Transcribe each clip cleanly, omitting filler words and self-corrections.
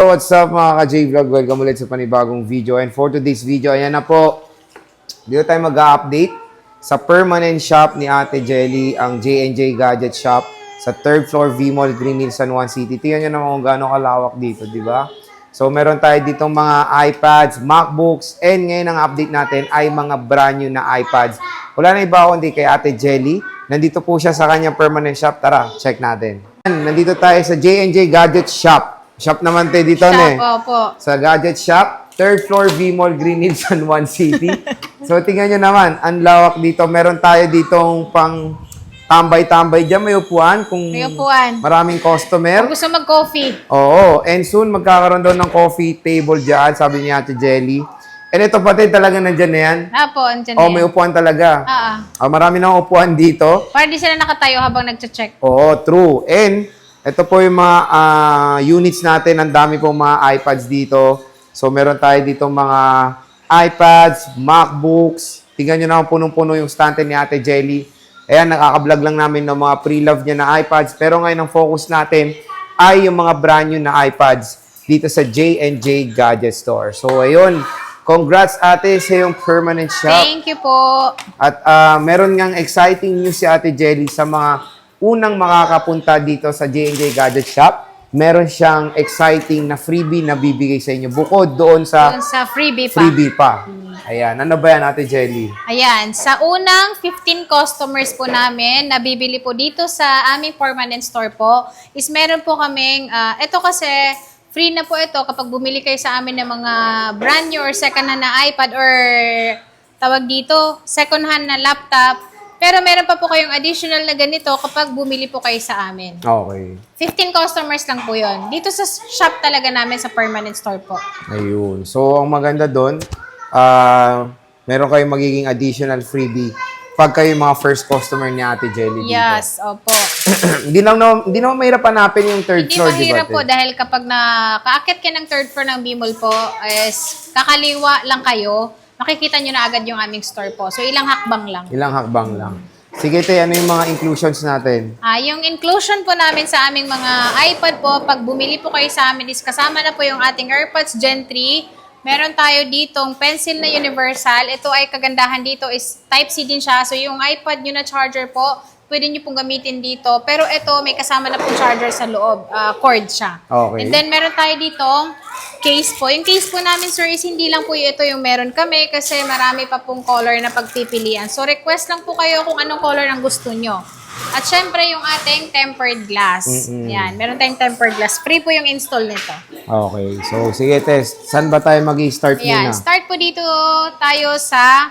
What's up mga ka-J-Vlog? Welcome ulit sa panibagong video. And for today's video, ayan na po. Dito tayo mag-update sa permanent shop ni Ate Jelly, ang J&J Gadget Shop sa 3rd floor V-Mall, Green Hills, San Juan City. Tingnan nyo naman kung gaano kalawak dito, di ba? So meron tayo ditong mga iPads, MacBooks, and ngayon ang update natin ay mga brand new na iPads. Wala na iba kundi kay Ate Jelly. Nandito po siya sa kanyang permanent shop. Tara, check natin. Nandito tayo sa J&J Gadget Shop. Shop naman tayo dito, ne? Opo. Sa Gadget Shop, 3rd floor V-Mall, Green Hills, San Juan City. So, tingnan nyo naman, ang lawak dito. Meron tayo ditong pang tambay-tambay dyan. May upuan. Kung May upuan. maraming customer. Kung gusto mag-coffee. Oo. And soon, magkakaroon daw ng coffee table dyan, sabi ni Ate Jelly. And ito pati talaga nandyan na yan. Apo, andyan Oh, na may yan. upuan talaga. Marami nang upuan dito. Para di sila nakatayo habang nagche-check. Oo, true. And ito po yung mga units natin. Ang dami pong mga iPads dito. So, meron tayo dito mga iPads, MacBooks. Tingnan nyo naman punong-puno yung stante ni Ate Jelly. Ayan, nakaka-vlog lang namin ng mga pre-love niya na iPads. Pero ngayon, ang focus natin ay yung mga brand new na iPads dito sa J&J Gadget Store. So, ayun. Congrats, Ate, sa yung permanent shop. Thank you po. At meron ngang exciting news si Ate Jelly sa mga unang makakapunta dito sa J&J Gadget Shop. Meron siyang exciting na freebie na bibigay sa inyo. Bukod doon Doon sa sa freebie pa. freebie pa. Ayan. Ano ba yan, Ate Jelly? Ayan, sa unang 15 customers po namin na bibili po dito sa aming permanent store po, is meron po kaming, ito kasi, free na po ito kapag bumili kayo sa amin ng mga brand new or second hand na iPad or tawag dito, second hand na laptop. Pero meron pa po kayong additional na ganito kapag bumili po kayo sa amin. Okay. 15 customers lang po yon. Dito sa shop talaga namin sa permanent store po. Ayun. So, ang maganda doon, meron kayong magiging additional freebie pag kayo mga first customer ni Ate Jelly dito. Yes, opo. Hindi naman mahirap hanapin yung third Hindi floor, di ba? mahirap po Ate? dahil kapag nakaakit kayo ng third floor ng B-Mall po, is kakaliwa lang kayo, makikita nyo na agad yung aming store po. So, ilang hakbang lang. Ilang hakbang lang. Sige, te, ano yung mga inclusions natin? Yung inclusion po namin sa aming mga iPad po, pag bumili po kayo sa amin, is kasama na po yung ating AirPods Gen 3. Meron tayo ditong pencil na universal. Ito ay kagandahan dito is Type-C din siya. So, yung iPad nyo na charger po, pwede nyo pong gamitin dito. Pero ito, may kasama na pong charger sa loob. Cord siya. Okay. And then, meron tayo ditong case po. Yung case po namin, sir, is hindi lang po ito yung meron kami kasi marami pa pong color na pagpipilian. So, request lang po kayo kung anong color ang gusto nyo. At syempre, yung ating tempered glass. Yan, meron tayong tempered glass. Free po yung install nito. Okay. So, sige, test. Saan ba tayo mag-i-start Ayan, muna? start po dito tayo sa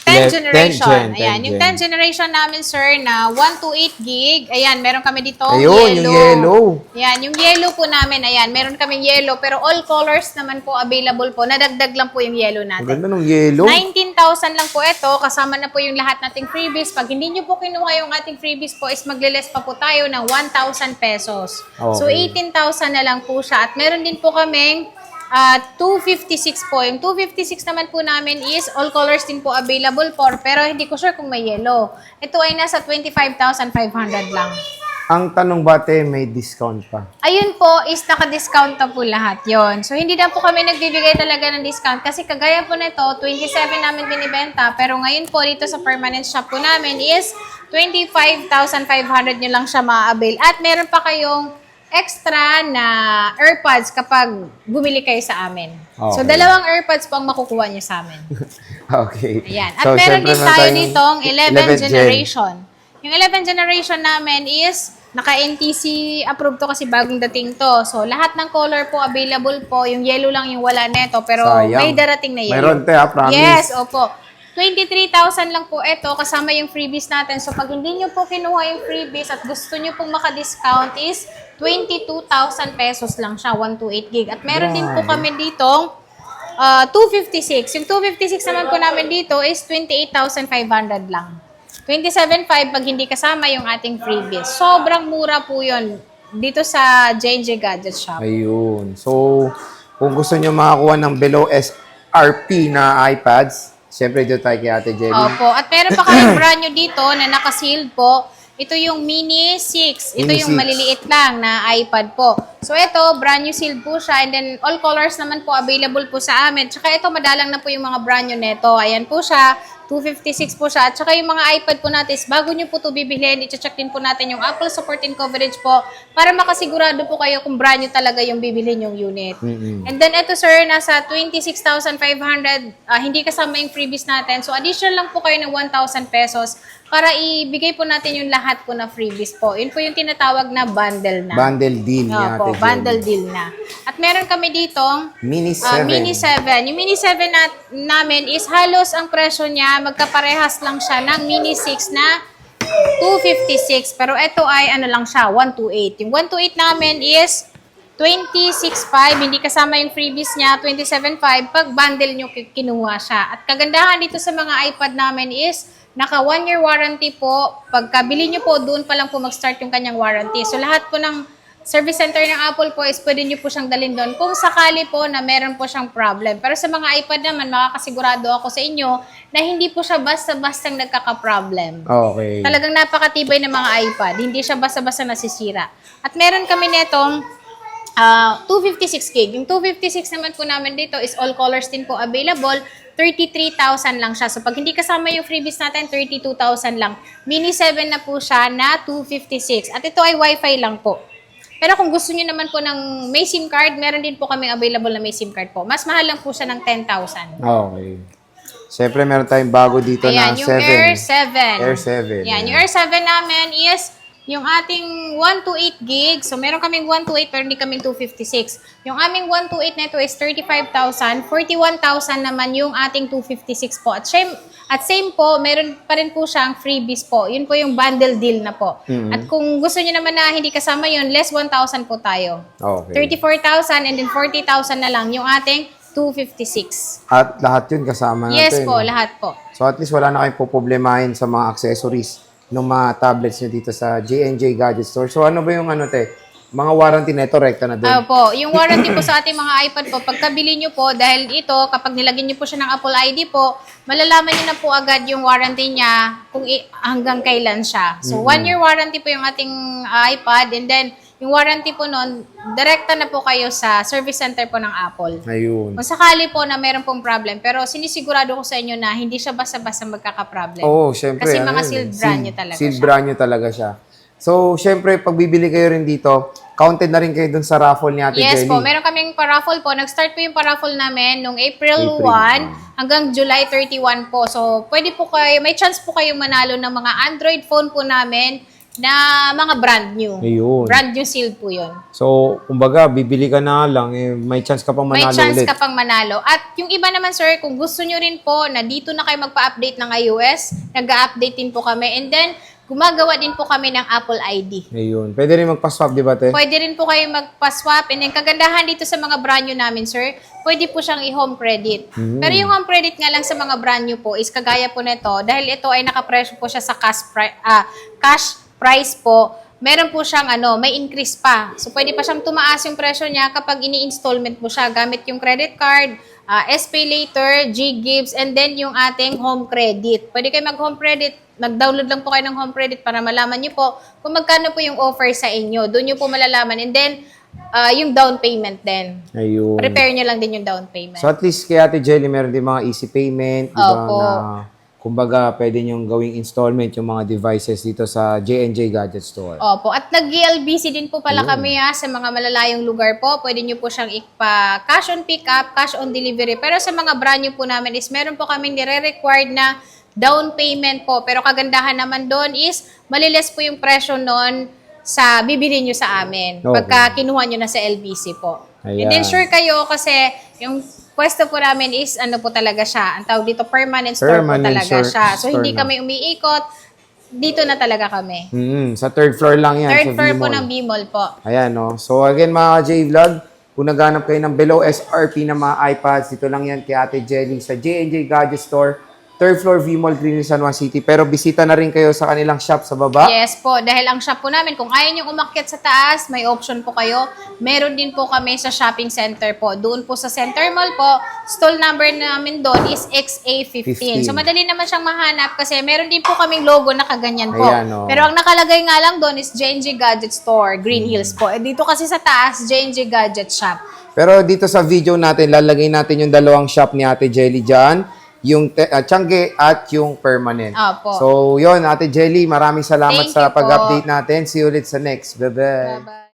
10th generation. 10 Ayan, yung 10th generation namin, sir, na 128 gig. Ayan, meron kami dito Ayun, yung yellow. Ayan, yung yellow po namin. Ayan, meron kaming yellow. Pero all colors naman po available po. Nadagdag lang po yung yellow Ang natin. ganda ng yellow. 19,000 lang po ito. Kasama na po yung lahat nating freebies. Pag hindi nyo po kinuha yung ating freebies po, is magle-less pa po tayo ng 1,000 pesos. Okay. So, 18,000 na lang po siya. At meron din po kaming 256 po. Yung 256 naman po namin is all colors din po available for. Pero hindi ko sure kung may yellow. Ito ay nasa 25,500 lang. Ang tanong ba, te, may discount pa? Ayun po, is naka-discount na po lahat yon. So, hindi na po kami nagbibigay talaga ng discount. Kasi kagaya po nito, 27 namin binibenta. Pero ngayon po, dito sa permanent shop po namin is 25,500 nyo lang siya ma-avail. At meron pa kayong extra na AirPods kapag bumili kayo sa amin. Okay. So, dalawang AirPods po ang makukuha nyo sa amin. Okay. Ayan. At So, meron syempre, din meron tayo tayong ditong 11th 11th gen. generation. Yung 11th generation namin is naka-NTC approved to kasi bagong dating to. So, lahat ng color po available po. Yung yellow lang yung wala neto. Pero Sayang. may darating na yellow. Meron, te, promise. Yes, opo. 23,000 lang po ito kasama yung freebies natin. So, pag hindi nyo po kinuha yung freebies at gusto nyo pong maka-discount is 22,000 pesos lang siya, 128 gig. At meron din po kami ditong 256. Yung 256 naman po namin dito is 28,500 lang. 27,500 pag hindi kasama yung ating freebies. Sobrang mura po yun dito sa J&J Gadget Shop. Ayun. So, kung gusto nyo makakuha ng below SRP na iPads, siyempre dito tayo kay Ate Jelly. Opo. At meron pa kami brand new dito na naka-sealed po. Ito yung Mini 6. Ito Mini yung 6. maliliit lang na iPad po. So ito, brand new sealed po siya. And then all colors naman po available po sa amin. Tsaka ito, madalang na po yung mga brand new neto. Ayan po siya. 256 po siya. At saka yung mga iPad po natin, bago nyo po ito bibilhin, i-check din po natin yung Apple support and coverage po para makasigurado po kayo kung brand new talaga yung bibilhin yung unit. And then ito sir, nasa 26,500, hindi kasama yung freebies natin. So additional lang po kayo ng 1,000 pesos para ibigay po natin yung lahat po na freebies po. Yun po yung tinatawag na bundle na. Bundle deal ni Ate Opo, Jelly. bundle deal na. At meron kami ditong Mini 7. Mini 7. Yung Mini 7 namin is halos ang presyo niya, magkaparehas lang siya ng Mini 6 na 256. Pero ito ay ano lang siya, 128. Yung 128 namin is 26.5. Hindi kasama yung freebies niya, 27.5. Pag bundle nyo kinuha siya. At kagandahan dito sa mga iPad namin is naka 1-year warranty po. Pagkabili nyo po, doon pa lang po mag-start yung kanyang warranty. So lahat po ng service center ng Apple po is pwede nyo po siyang dalhin doon kung sakali po na meron po siyang problem. Pero sa mga iPad naman, makakasigurado ako sa inyo na hindi po siya basta-bastang nagkaka-problem. Okay. Talagang napakatibay ng mga iPad. Hindi siya basta-basta nasisira. At meron kami netong 256 gig. Yung 256 naman po namin dito is all colors din po available. 33,000 lang siya. So, pag hindi kasama yung freebies natin, 32,000 lang. Mini 7 na po siya na 256. At ito ay Wi-Fi lang po. Pero kung gusto niyo naman po ng may SIM card, meron din po kami available na may SIM card po. Mas mahal lang po siya ng 10,000. Okay. Siyempre, meron tayong bago dito Ayan, na yung 7. Air 7. Air 7. Yan, yung Air 7 namin is yung ating 128 gig. So, meron kaming 128 pero hindi kaming 256. Yung aming 128 na ito is 35,000. 41,000 naman yung ating 256 po. At same po, meron pa rin po siyang freebies po. Yun po yung bundle deal na po. At kung gusto niyo naman na hindi kasama yun, less 1,000 po tayo. Okay. 34,000 and then 40,000 na lang yung ating 256. At lahat yun kasama natin. Yes po, no? lahat po. So at least wala na kayong poproblemahin sa mga accessories ng mga tablets nyo dito sa J&J Gadget Store. So ano ba yung ano te? Mga warranty na ito, rekta na doon. Opo, yung warranty po sa ating mga iPad po, pagkabili nyo po, dahil ito, kapag nilagyan nyo po siya ng Apple ID po, malalaman nyo na po agad yung warranty niya kung hanggang kailan siya. So, 1-year warranty po yung ating iPad, and then, yung warranty po nun, direkta na po kayo sa service center po ng Apple. Ayun. Kung sakali po na meron pong problem, pero sinisigurado ko sa inyo na hindi siya basta-basta magkaka-problem. Oo, syempre. Kasi ano mga yun, sealed brand nyo talaga sealed siya. brand nyo talaga siya. So, syempre, pag bibili kayo rin dito, counted na rin kayo dun sa raffle ni Ate Yes Jelly. po, meron kaming paraffle po. Nag-start po yung paraffle namin nung April April 1 hanggang July 31 po. So, pwede po kayo, may chance po kayong manalo ng mga Android phone po namin na mga brand new. Ayun. Brand new sealed po yun. So, kumbaga, bibili ka na lang, eh, may chance ka pang May manalo chance ulit. ka pang manalo. At yung iba naman, sir, kung gusto nyo rin po na dito na kayo magpa-update ng iOS, nag-update din po kami. And then, gumagawa din po kami ng Apple ID. Ayun. Pwede rin magpa-swap, di ba, te? Pwede rin po kayo magpa-swap. And then, kagandahan dito sa mga brand new namin, sir, pwede po siyang i-home credit. Pero yung home credit nga lang sa mga brand new po is kagaya po nito, dahil ito ay nakapresyo po siya sa cash price po, meron po siyang may increase pa. So, pwede pa siyang tumaas yung presyo niya kapag ini-installment mo siya gamit yung credit card, SPay Later, G-Gives, and then yung ating home credit. Pwede kayo mag-home credit, mag-download lang po kayo ng home credit para malaman niyo po kung magkano po yung offer sa inyo. Doon niyo po malalaman. And then, yung down payment din. Ayun. Prepare niyo lang din yung down payment. So, at least kay Ate Jelly, meron din mga easy payment, di ba, Opo. na kumbaga, pwede nyong gawing installment yung mga devices dito sa J&J Gadget Store. Opo. At nag-GLBC din po pala kami sa mga malalayong lugar po. Pwede nyo po siyang cash on pick-up, cash on delivery. Pero sa mga brand new po namin is meron po kaming nire-required na down payment po. Pero kagandahan naman doon is maliles po yung presyo noon sa bibili nyo sa amin. Okay. Pagka kinuha nyo na sa LBC po. Ayan. And then sure kayo kasi yung pwesto po namin is po talaga siya. Ang tawag dito permanent store po Permanent talaga siya. So store hindi na. kami umiikot. Dito na talaga kami. Sa third floor lang yan. Third sa floor po V-Mall. ng B-Mall po. Ayan, no? So, again, mga J-Vlog, kung naghanap kayo ng below SRP na mga iPads, dito lang yan kay Ate Jelly sa J&J Gadget Store. third floor V-Mall Green Hills, San Juan City. Pero bisita na rin kayo sa kanilang shop sa baba. Yes po, dahil ang shop po namin, kung ayaw nyo umakyat sa taas, may option po kayo. Meron din po kami sa shopping center po. Doon po sa Center Mall po, stall number namin doon is XA15. 15. So madali naman siyang mahanap kasi meron din po kaming logo na kaganyan po. Ayan, oh. Pero ang nakalagay nga lang doon is J&J Gadget Store, Green Hills po. Dito kasi sa taas, J&J Gadget Shop. Pero dito sa video natin, lalagay natin yung dalawang shop ni Ate Jelly dyan. Yung Tiangge at yung permanent. Opo. So, yun, Ate Jelly, maraming salamat Thank sa you po. pag-update natin. See you ulit sa next. Bye-bye. Bye-bye.